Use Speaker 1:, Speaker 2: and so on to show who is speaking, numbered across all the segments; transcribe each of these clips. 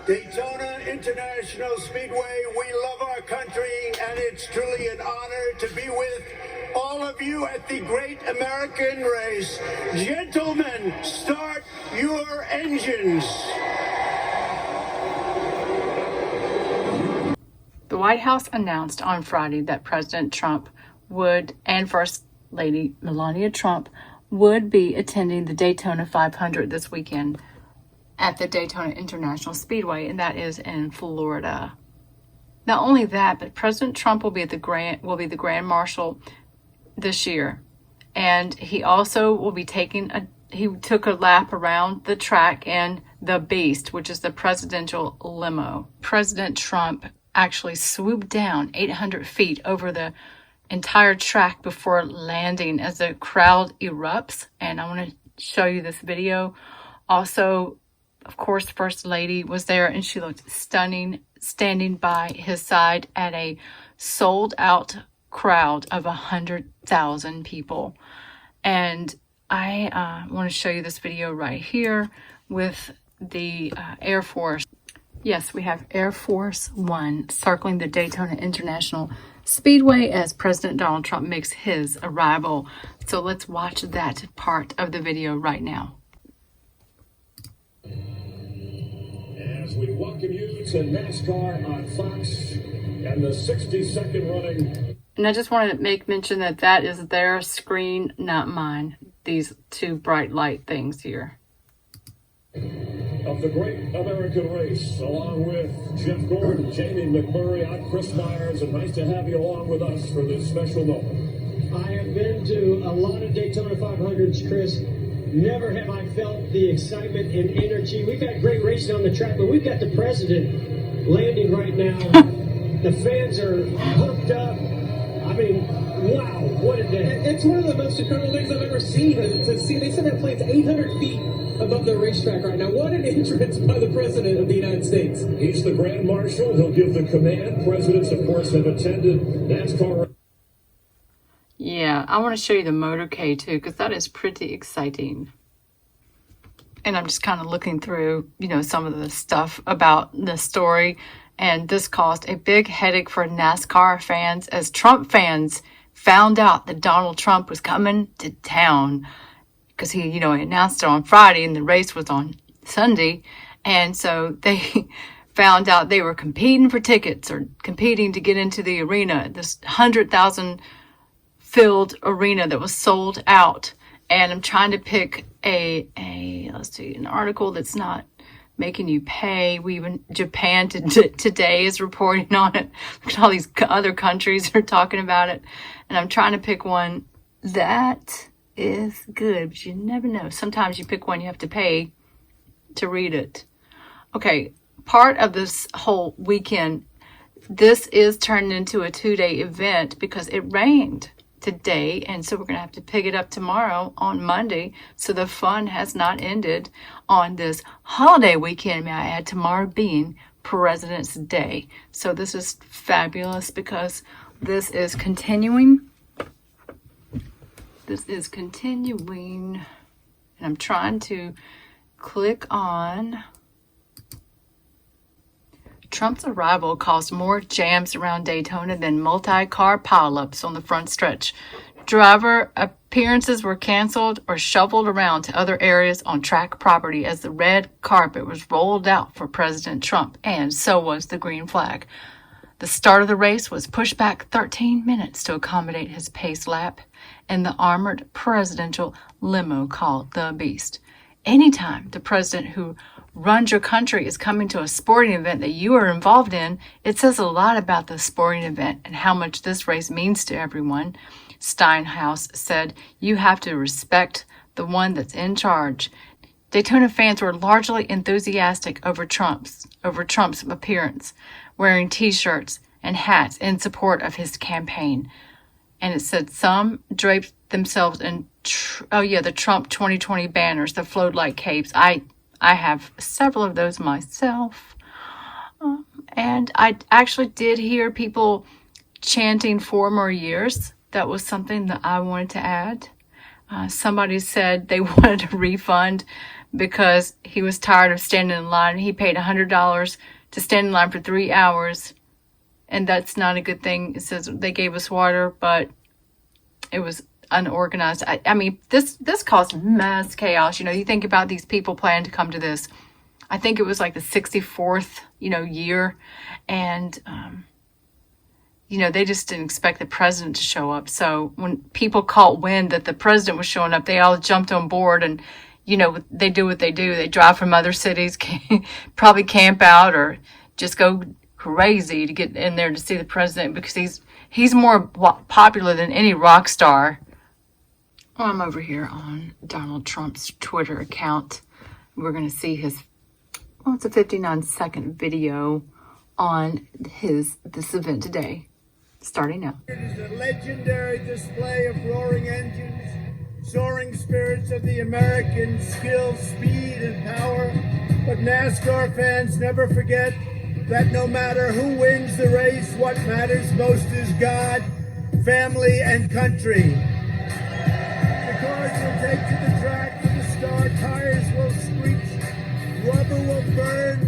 Speaker 1: Daytona International Speedway, we love our country, and it's truly an honor to be with all of you at the great American race. Gentlemen, start your engines.
Speaker 2: The White House announced on Friday that President Trump would, and First Lady Melania Trump, would be attending the Daytona 500 this weekend at the Daytona International Speedway, and that is in Florida. Not only that, but President Trump will be the Grand Marshal this year, and he also will be he took a lap around the track in the Beast, which is the presidential limo. President Trump actually swooped down 800 feet over the entire track before landing as the crowd erupts, and I want to show you this video. Also, of course, First Lady was there, and she looked stunning, standing by his side at a sold-out crowd of 100,000 people. And I want to show you this video right here with the Air Force. Yes, we have Air Force One circling the Daytona International Speedway as President Donald Trump makes his arrival. So let's watch that part of the video right now.
Speaker 3: As we welcome you to NASCAR on Fox and the 60-second running.
Speaker 2: And I just wanted to make mention that that is their screen, not mine. These two bright light things here.
Speaker 3: Of the great American race, along with Jeff Gordon, Jamie McMurray, I'm Chris Myers, and nice to have you along with us for this special moment.
Speaker 4: I have been to a lot of Daytona 500s, Chris. Never have I felt the excitement and energy. We've had great racing on the track, but we've got the president landing right now. The fans are hooked up. I mean, wow, what a day.
Speaker 5: It's one of the most incredible things I've ever seen. To see, they said that plane's 800 feet above the racetrack right now. What an entrance by the President of the United States.
Speaker 3: He's the Grand Marshal. He'll give the command. Presidents, of course, have attended NASCAR.
Speaker 2: Yeah, I want to show you the motorcade too, because that is pretty exciting. And I'm just kind of looking through, some of the stuff about the story. And this caused a big headache for NASCAR fans as Trump fans found out that Donald Trump was coming to town. Because he announced it on Friday and the race was on Sunday. And so they found out they were competing for tickets or competing to get into the arena, this 100,000 filled arena that was sold out. And I'm trying to pick an article that's not making you pay. Japan today is reporting on it. Look at all these other countries are talking about it. And I'm trying to pick one that is good, but you never know. Sometimes you pick one you have to pay to read it. Okay, part of this whole weekend, this is turned into a 2-day event because it rained today, and so we're going to have to pick it up tomorrow on Monday. So the fun has not ended on this holiday weekend, may I add, tomorrow being President's Day. So this is fabulous because this is continuing. And I'm trying to click on. Trump's arrival caused more jams around Daytona than multi-car pileups on the front stretch. Driver appearances were canceled or shoveled around to other areas on track property as the red carpet was rolled out for President Trump, and so was the green flag. The start of the race was pushed back 13 minutes to accommodate his pace lap in the armored presidential limo called the Beast. Anytime the president who runs your country is coming to a sporting event that you are involved in, it says a lot about the sporting event and how much this race means to everyone. Steinhaus said, "You have to respect the one that's in charge." Daytona fans were largely enthusiastic over Trump's appearance, wearing T-shirts and hats in support of his campaign. And it said some draped themselves in, the Trump 2020 banners that flowed like capes. I have several of those myself. And I actually did hear people chanting 4 more years. That was something that I wanted to add. Somebody said they wanted a refund because he was tired of standing in line. He paid $100 to stand in line for 3 hours, and that's not a good thing. It says they gave us water, but it was unorganized. I mean, this caused mass chaos. You know, you think about these people planning to come to this. I think it was like the 64th, year, and they just didn't expect the president to show up. So when people caught wind that the president was showing up, they all jumped on board, and they do what they do. They drive from other cities, probably camp out or just go crazy to get in there to see the president, because he's more popular than any rock star. Well, I'm over here on Donald Trump's Twitter account. We're going to see his, it's a 59-second video on this event today, starting now.
Speaker 1: It is a legendary display of roaring engines, soaring spirits of the American skill, speed, and power. But NASCAR fans never forget that no matter who wins the race, what matters most is God, family, and country. The cars will take to the track for the start, tires will screech, rubber will burn,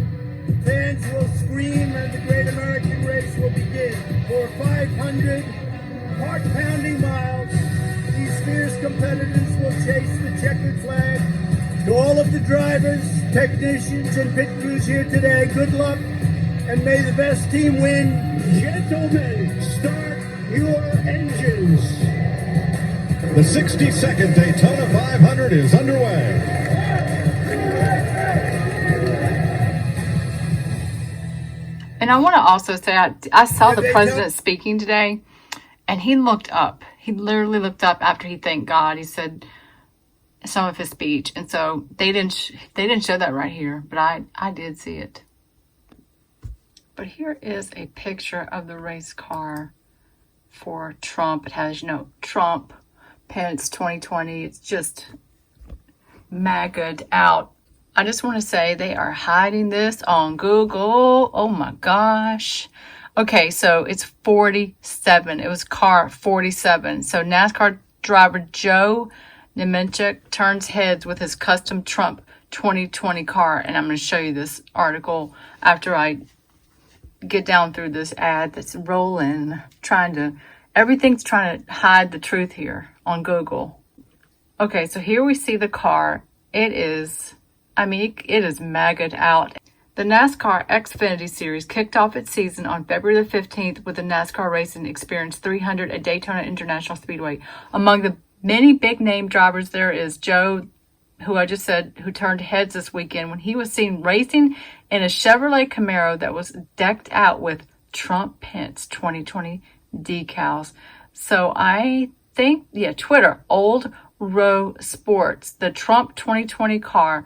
Speaker 1: fans will scream, and the great American race will begin. For 500 heart-pounding miles, these fierce competitors will chase the checkered flag. To all of the drivers, technicians, and pit crews here today, good luck, and may the best team win. Gentlemen, start your engines.
Speaker 3: The 62nd Daytona 500 is underway.
Speaker 2: And I want to also say, I saw the president speaking today, and he looked up. He literally looked up after he thanked God. He said some of his speech, and so they didn't show that right here, but I did see it. But here is a picture of the race car for Trump. It has, Trump, Pence 2020. It's just MAGA'd out. I just want to say they are hiding this on Google. Oh my gosh. Okay, so it's 47. It was car 47. So NASCAR driver Joe Nemechek turns heads with his custom Trump 2020 car. And I'm going to show you this article after I get down through this ad that's rolling. Everything's trying to hide the truth here on Google. Okay, so here we see the car. It is MAGA'd out. The NASCAR Xfinity Series kicked off its season on February the 15th with the NASCAR Racing Experience 300 at Daytona International Speedway. Among the many big-name drivers, there is Joe, who I just said, who turned heads this weekend when he was seen racing in a Chevrolet Camaro that was decked out with Trump Pence 2020 decals. So I think, Twitter, Old Row Sports, the Trump 2020 car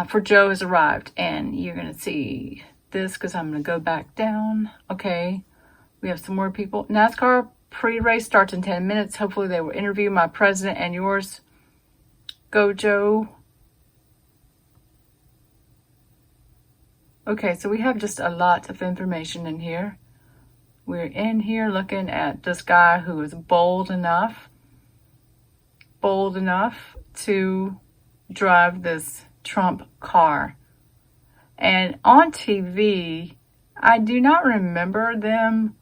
Speaker 2: for Joe has arrived. And you're going to see this because I'm going to go back down. Okay, we have some more people. NASCAR pre-race starts in 10 minutes. Hopefully they will interview my president and yours. Go, Joe. Okay, so we have just a lot of information in here. We're in here looking at this guy who is bold enough to drive this Trump car. And on TV, I do not remember them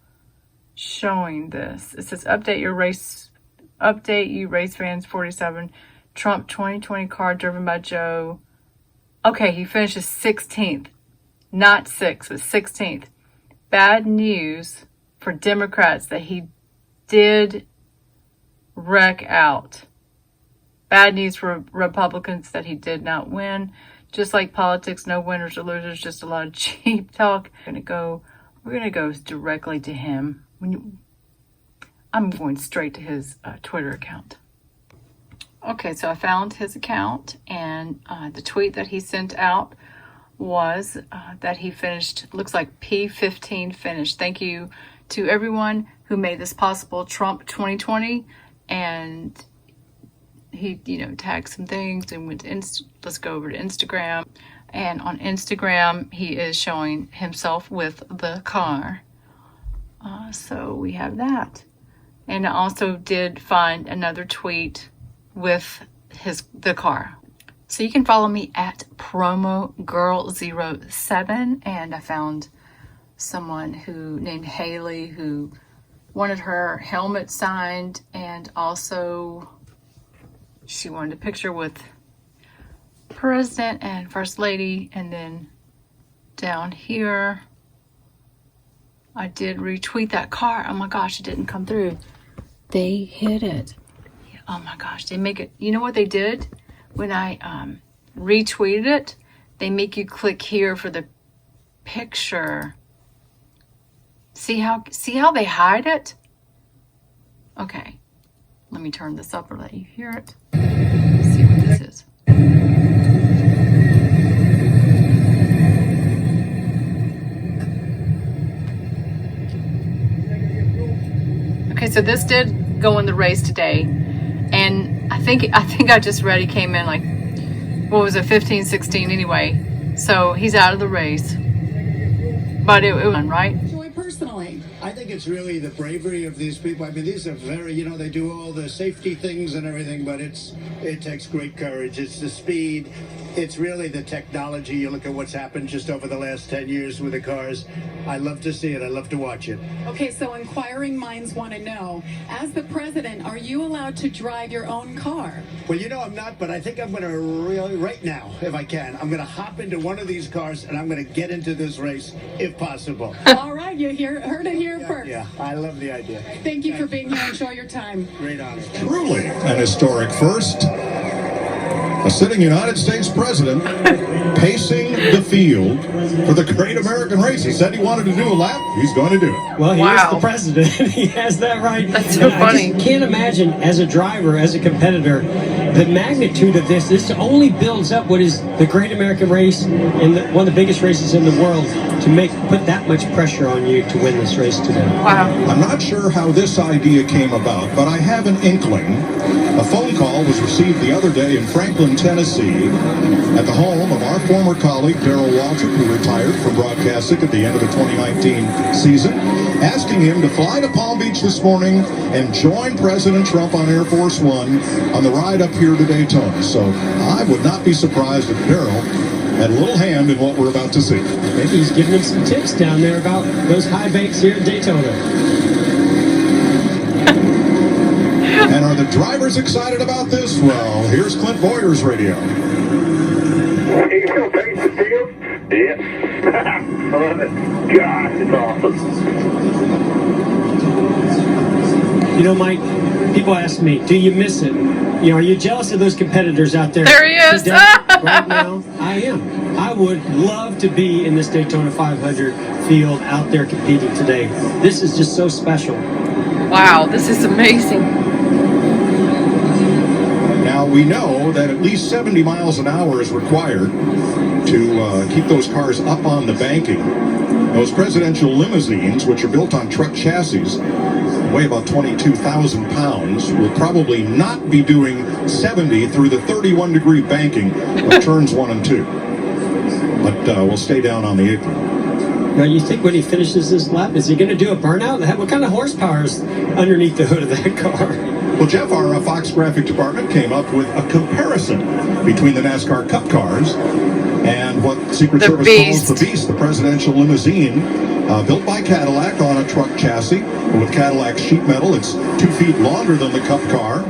Speaker 2: showing this. It says, update you race fans 47. Trump 2020 car driven by Joe. Okay, he finishes 16th. Not 6th, but 16th. Bad news for Democrats that he did wreck out. Bad news for Republicans that he did not win. Just like politics, no winners or losers, just a lot of cheap talk. We're gonna go directly to him. I'm going straight to his Twitter account. Okay, so I found his account, and the tweet that he sent out was that he finished, looks like P15 finished. Thank you to everyone who made this possible, Trump 2020. And he, tagged some things and went to let's go over to Instagram. And on Instagram, he is showing himself with the car. So we have that. And I also did find another tweet with the car. So you can follow me at PromoGirl07, and I found someone who named Haley who wanted her helmet signed, and also she wanted a picture with President and First Lady. And then down here, I did retweet that car. Oh my gosh, it didn't come through. They hid it. Oh my gosh, they make it. You know what they did? When I retweeted it, they make you click here for the picture. See how they hide it? Okay, let me turn this up or let you hear it. Let's see what this is. Okay, so this did go in the race today, and I think I just read he came in like, what was it, 15, 16 anyway. So he's out of the race, but it was right.
Speaker 1: Personally, I think it's really the bravery of these people. I mean, these are very, you know, they do all the safety things and everything, but it takes great courage. It's the speed. It's really the technology. You look at what's happened just over the last 10 years with the cars. I love to see it. I love to watch it.
Speaker 6: Okay, so inquiring minds want to know, as the president, are you allowed to drive your own car?
Speaker 1: Well, you know I'm not, but I think I'm going to really, right now, if I can, I'm going to hop into one of these cars and I'm going to get into this race if possible.
Speaker 6: All right, you heard it here first.
Speaker 1: Yeah, I love the idea.
Speaker 6: Thank you for being here. Enjoy your time.
Speaker 1: Great honor.
Speaker 7: Truly an historic first. A sitting United States president pacing the field for the great American race. He said he wanted to do a lap. He's going to do it.
Speaker 4: Well, he
Speaker 2: Wow.
Speaker 4: is the president. He has that right.
Speaker 2: That's so
Speaker 4: And
Speaker 2: funny.
Speaker 4: I just can't imagine, as a driver, as a competitor, the magnitude of this. This only builds up what is the great American race and one of the biggest races in the world to put that much pressure on you to win this race today.
Speaker 2: Wow.
Speaker 7: I'm not sure how this idea came about, but I have an inkling. A phone call was received the other day in Franklin, Tennessee, at the home of our former colleague, Darrell Waltrip, who retired from broadcasting at the end of the 2019 season, asking him to fly to Palm Beach this morning and join President Trump on Air Force One on the ride up here to Daytona. So I would not be surprised if Darrell had a little hand in what we're about to see.
Speaker 4: Maybe he's giving him some tips down there about those high banks here in Daytona.
Speaker 7: And are the drivers excited about this? Well, here's Clint Boyer's radio.
Speaker 8: You still pace the field? Yeah. I love it. God, it's awesome.
Speaker 4: You know, Mike, people ask me, do you miss it? You know, are you jealous of those competitors out there?
Speaker 2: There he is.
Speaker 4: Today, right now, I am. I would love to be in this Daytona 500 field out there competing today. This is just so special.
Speaker 2: Wow, this is amazing.
Speaker 7: Now, we know that at least 70 miles an hour is required to keep those cars up on the banking. Those presidential limousines, which are built on truck chassis, weigh about 22,000 pounds, will probably not be doing 70 through the 31-degree banking of turns 1 and 2. But we'll stay down on the apron.
Speaker 4: Now, you think when he finishes this lap, is he going to do a burnout? What kind of horsepower is underneath the hood of that car?
Speaker 7: Well, Jeff, our Fox graphic department came up with a comparison between the NASCAR Cup cars and what Secret
Speaker 2: The
Speaker 7: Service
Speaker 2: Beast.
Speaker 7: calls the Beast, the presidential limousine, built by Cadillac on a truck chassis with Cadillac sheet metal. It's 2 feet longer than the Cup car,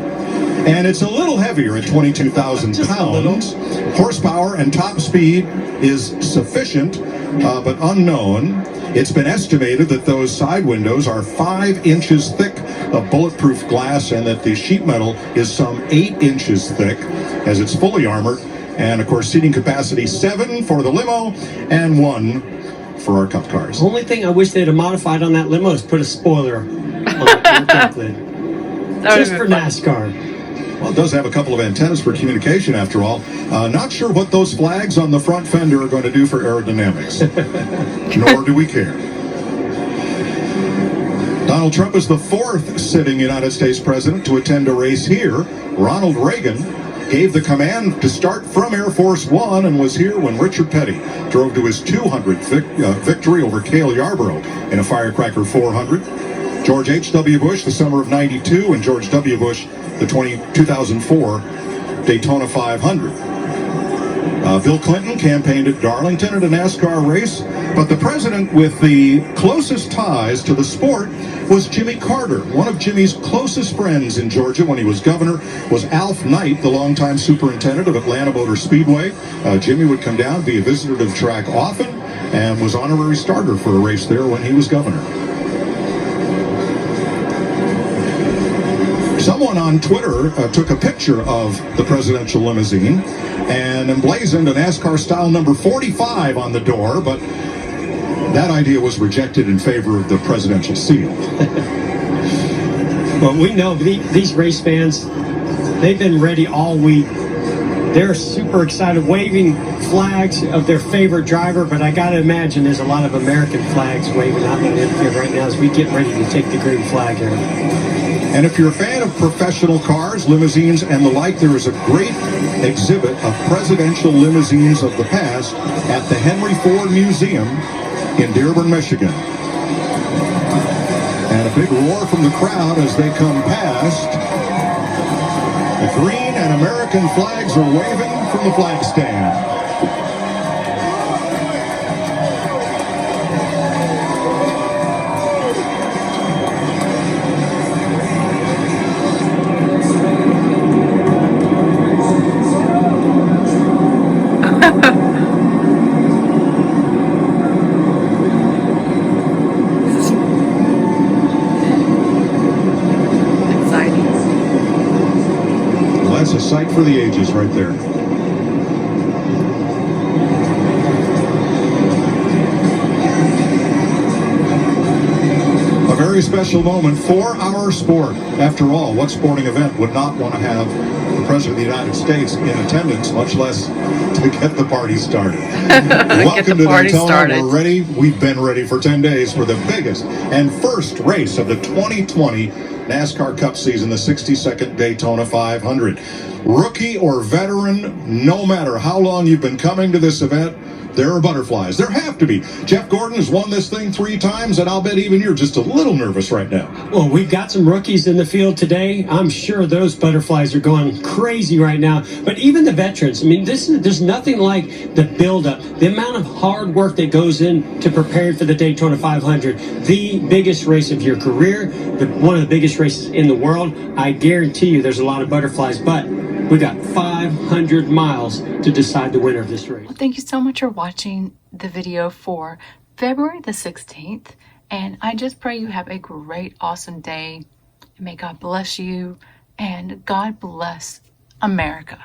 Speaker 7: and it's a little heavier at 22,000 pounds. Horsepower and top speed is sufficient, but unknown. It's been estimated that those side windows are 5 inches thick of bulletproof glass, and that the sheet metal is some 8 inches thick, as it's fully armored. And of course, seating capacity 7 for the limo and 1 for our Cup cars.
Speaker 4: Only thing I wish they'd have modified on that limo is put a spoiler on the top lid. Just for NASCAR.
Speaker 7: Well, it does have a couple of antennas for communication, after all. Not sure what those flags on the front fender are going to do for aerodynamics. Nor do we care. Donald Trump is the 4th sitting United States president to attend a race here. Ronald Reagan gave the command to start from Air Force One and was here when Richard Petty drove to his 200th victory over Cale Yarborough in a Firecracker 400. George H.W. Bush, the summer of '92, and George W. Bush, the 2004 Daytona 500. Bill Clinton campaigned at Darlington at a NASCAR race, but the president with the closest ties to the sport was Jimmy Carter. One of Jimmy's closest friends in Georgia when he was governor was Alf Knight, the longtime superintendent of Atlanta Motor Speedway. Jimmy would come down, be a visitor to the track often, and was honorary starter for a race there when he was governor. Someone on Twitter took a picture of the presidential limousine and emblazoned a NASCAR-style number 45 on the door, but that idea was rejected in favor of the presidential seal.
Speaker 4: Well, we know these race fans, they've been ready all week. They're super excited, waving flags of their favorite driver, but I got to imagine there's a lot of American flags waving out in the infield right now as we get ready to take the green flag here.
Speaker 7: And if you're a fan of professional cars, limousines, and the like, there is a great exhibit of presidential limousines of the past at the Henry Ford Museum in Dearborn, Michigan. And a big roar from the crowd as they come past. The green and American flags are waving from the flag stand. That's a sight for the ages right there. A very special moment for our sport. After all, what sporting event would not want to have the President of the United States in attendance, much less to get the party started? Welcome to Daytona. We're ready. We've been ready for 10 days for the biggest and first race of the 2020 NASCAR Cup season, the 62nd Daytona 500. Rookie or veteran, no matter how long you've been coming to this event, there are butterflies. There have to be. Jeff Gordon has won this thing 3 times, and I'll bet even you're just a little nervous right now.
Speaker 4: Well, we've got some rookies in the field today. I'm sure those butterflies are going crazy right now. But even the veterans, I mean, there's nothing like the buildup, the amount of hard work that goes into preparing for the Daytona 500, the biggest race of your career, one of the biggest races in the world. I guarantee you there's a lot of butterflies, but we got 500 miles to decide the winner of this race.
Speaker 2: Well, thank you so much for watching the video for February the 16th. And I just pray you have a great, awesome day. May God bless you and God bless America.